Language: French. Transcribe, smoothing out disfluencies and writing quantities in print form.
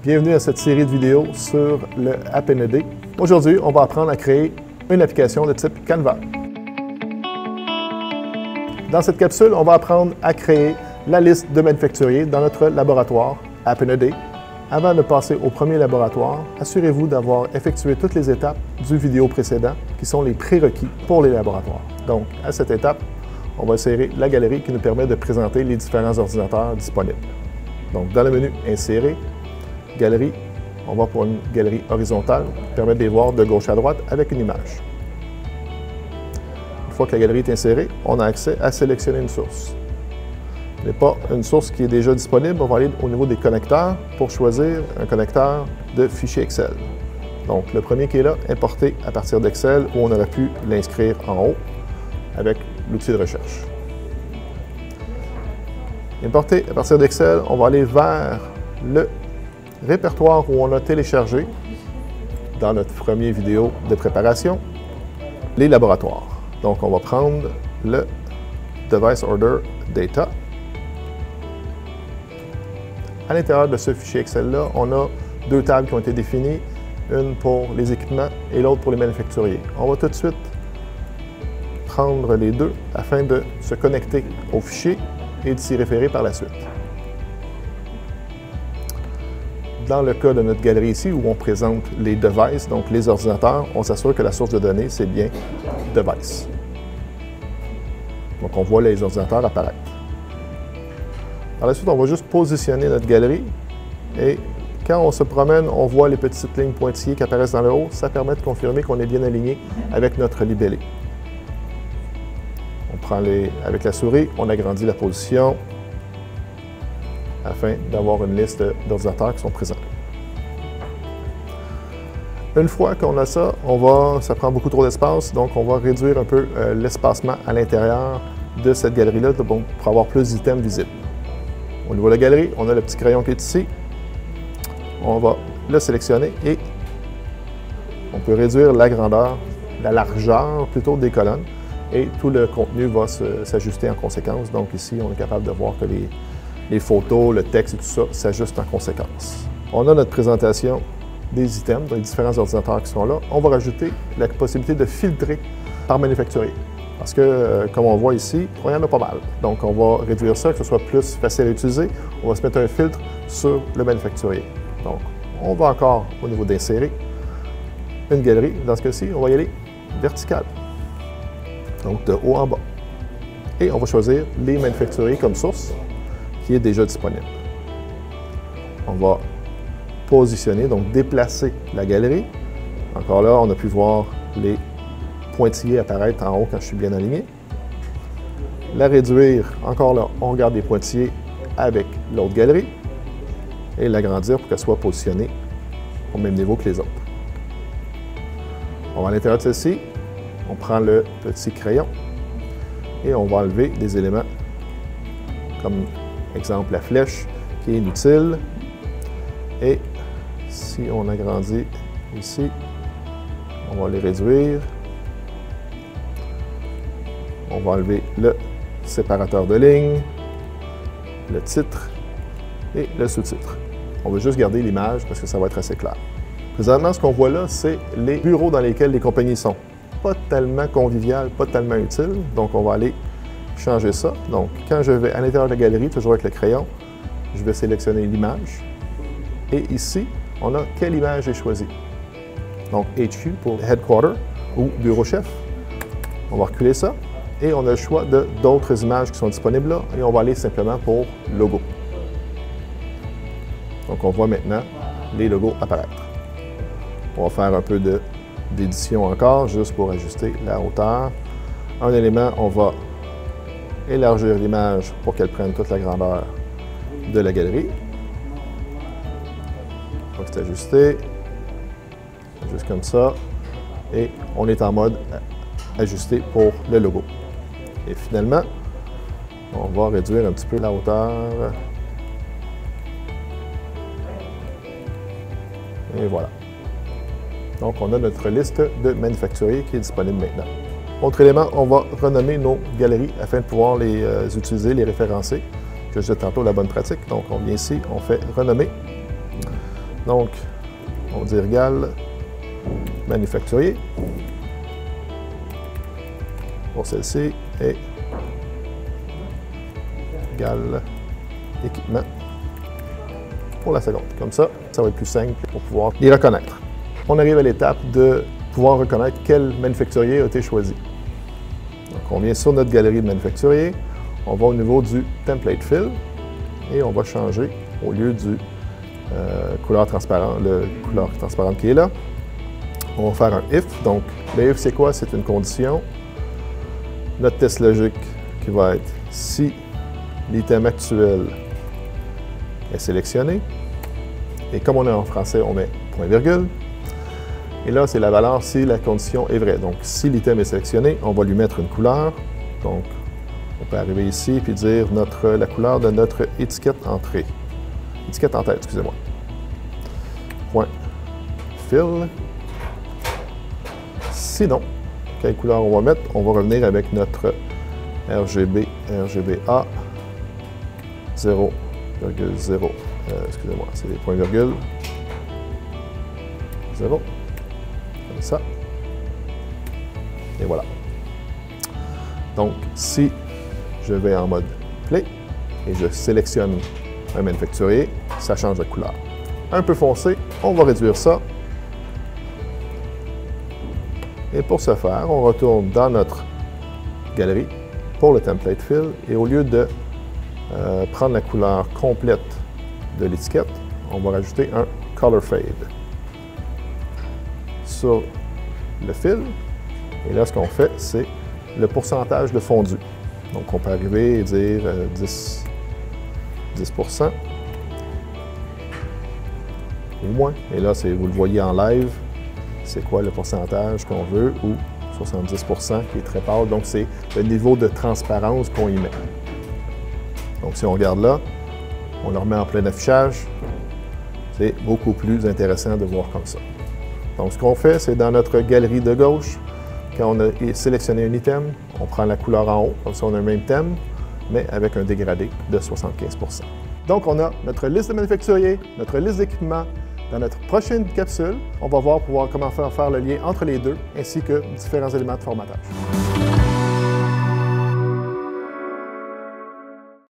Bienvenue à cette série de vidéos sur le AppND. Aujourd'hui, on va apprendre à créer une application de type Canva. Dans cette capsule, on va apprendre à créer la liste de manufacturiers dans notre laboratoire AppND. Avant de passer au premier laboratoire, assurez-vous d'avoir effectué toutes les étapes du vidéo précédent qui sont les prérequis pour les laboratoires. Donc, à cette étape, on va insérer la galerie qui nous permet de présenter les différents ordinateurs disponibles. Donc, dans le menu « Insérer », Galerie, on va pour une galerie horizontale qui permet de les voir de gauche à droite avec une image. Une fois que la galerie est insérée, on a accès à sélectionner une source. Ce n'est pas une source qui est déjà disponible, on va aller au niveau des connecteurs pour choisir un connecteur de fichier Excel. Donc, le premier qui est là, importé à partir d'Excel, où on aurait pu l'inscrire en haut avec l'outil de recherche. Importé à partir d'Excel, on va aller vers le répertoire où on a téléchargé, dans notre première vidéo de préparation, les laboratoires. Donc, on va prendre le Device Order Data. À l'intérieur de ce fichier Excel-là, on a deux tables qui ont été définies, une pour les équipements et l'autre pour les manufacturiers. On va tout de suite prendre les deux afin de se connecter au fichier et de s'y référer par la suite. Dans le cas de notre galerie ici, où on présente les devices, donc les ordinateurs, on s'assure que la source de données, c'est bien device. Donc, on voit les ordinateurs apparaître. Par la suite, on va juste positionner notre galerie et quand on se promène, on voit les petites lignes pointillées qui apparaissent dans le haut. Ça permet de confirmer qu'on est bien aligné avec notre libellé. On prend avec la souris, on agrandit la position afin d'avoir une liste d'ordinateurs qui sont présents. Une fois qu'on a ça, ça prend beaucoup trop d'espace, donc on va réduire un peu l'espacement à l'intérieur de cette galerie-là pour avoir plus d'items visibles. Au niveau de la galerie, on a le petit crayon qui est ici. On va le sélectionner et on peut réduire la grandeur, la largeur plutôt des colonnes et tout le contenu va s'ajuster en conséquence. Donc ici, on est capable de voir que les photos, le texte et tout ça s'ajustent en conséquence. On a notre présentation des items, donc les différents ordinateurs qui sont là. On va rajouter la possibilité de filtrer par manufacturier. Parce que, comme on voit ici, il y en a pas mal. Donc, on va réduire ça, que ce soit plus facile à utiliser. On va se mettre un filtre sur le manufacturier. Donc, on va encore, au niveau d'insérer, une galerie. Dans ce cas-ci, on va y aller vertical. Donc, de haut en bas. Et on va choisir les manufacturiers comme source, qui est déjà disponible. On va positionner, donc déplacer la galerie. Encore là, on a pu voir les pointillés apparaître en haut quand je suis bien aligné. La réduire, encore là, on garde les pointillés avec l'autre galerie et l'agrandir pour qu'elle soit positionnée au même niveau que les autres. On va à l'intérieur de celle-ci, on prend le petit crayon et on va enlever des éléments comme exemple la flèche qui est inutile. Et si on agrandit ici, on va les réduire. On va enlever le séparateur de ligne, le titre et le sous-titre. On va juste garder l'image parce que ça va être assez clair. Présentement, ce qu'on voit là, c'est les bureaux dans lesquels les compagnies sont. Pas tellement convivial, pas tellement utile. Donc, on va aller changer ça. Donc, quand je vais à l'intérieur de la galerie, toujours avec le crayon, je vais sélectionner l'image. Et ici, on a quelle image j'ai choisi. Donc, HQ pour Headquarter ou Bureau Chef. On va reculer ça. Et on a le choix d'autres images qui sont disponibles là. Et on va aller simplement pour Logo. Donc, on voit maintenant les logos apparaître. On va faire un peu d'édition encore, juste pour ajuster la hauteur. Un élément, on va élargir l'image pour qu'elle prenne toute la grandeur de la galerie. Donc, c'est ajusté, juste comme ça. Et on est en mode ajusté pour le logo. Et finalement, on va réduire un petit peu la hauteur. Et voilà. Donc, on a notre liste de manufacturiers qui est disponible maintenant. Autre élément, on va renommer nos galeries afin de pouvoir les utiliser, les référencer. Que je disais tantôt, la bonne pratique. Donc, on vient ici, on fait renommer. Donc, on va dire égal manufacturier pour celle-ci et égal équipement pour la seconde. Comme ça, ça va être plus simple pour pouvoir les reconnaître. On arrive à l'étape de pouvoir reconnaître quel manufacturier a été choisi. Donc, on vient sur notre galerie de manufacturier, on va au niveau du template fill et on va changer au lieu du couleur transparente qui est là. On va faire un if. Donc, le if, c'est quoi? C'est une condition. Notre test logique qui va être si l'item actuel est sélectionné. Et comme on est en français, on met point virgule. Et là, c'est la valeur si la condition est vraie. Donc, si l'item est sélectionné, on va lui mettre une couleur. Donc, on peut arriver ici et dire la couleur de notre étiquette entrée. Étiquette en tête, excusez-moi. Point fill. Sinon, quelle couleur on va mettre? On va revenir avec notre RGBA 0,0. Excusez-moi, c'est des points virgules. 0. Comme ça. Et voilà. Donc, si je vais en mode play et je sélectionne un manufacturier, ça change de couleur. Un peu foncé, on va réduire ça. Et pour ce faire, on retourne dans notre galerie pour le template fill et au lieu de prendre la couleur complète de l'étiquette, on va rajouter un color fade sur le fill. Et là, ce qu'on fait, c'est le pourcentage de fondu. Donc, on peut arriver et dire 10% ou moins. Et là, vous le voyez en live, c'est quoi le pourcentage qu'on veut, ou 70% qui est très pâle. Donc, c'est le niveau de transparence qu'on y met. Donc, si on regarde là, on le remet en plein affichage, c'est beaucoup plus intéressant de voir comme ça. Donc, ce qu'on fait, c'est dans notre galerie de gauche, quand on a sélectionné un item, on prend la couleur en haut, comme ça on a le même thème, mais avec un dégradé de 75%. Donc, on a notre liste de manufacturiers, notre liste d'équipements. Dans notre prochaine capsule, on va voir comment faire le lien entre les deux, ainsi que différents éléments de formatage.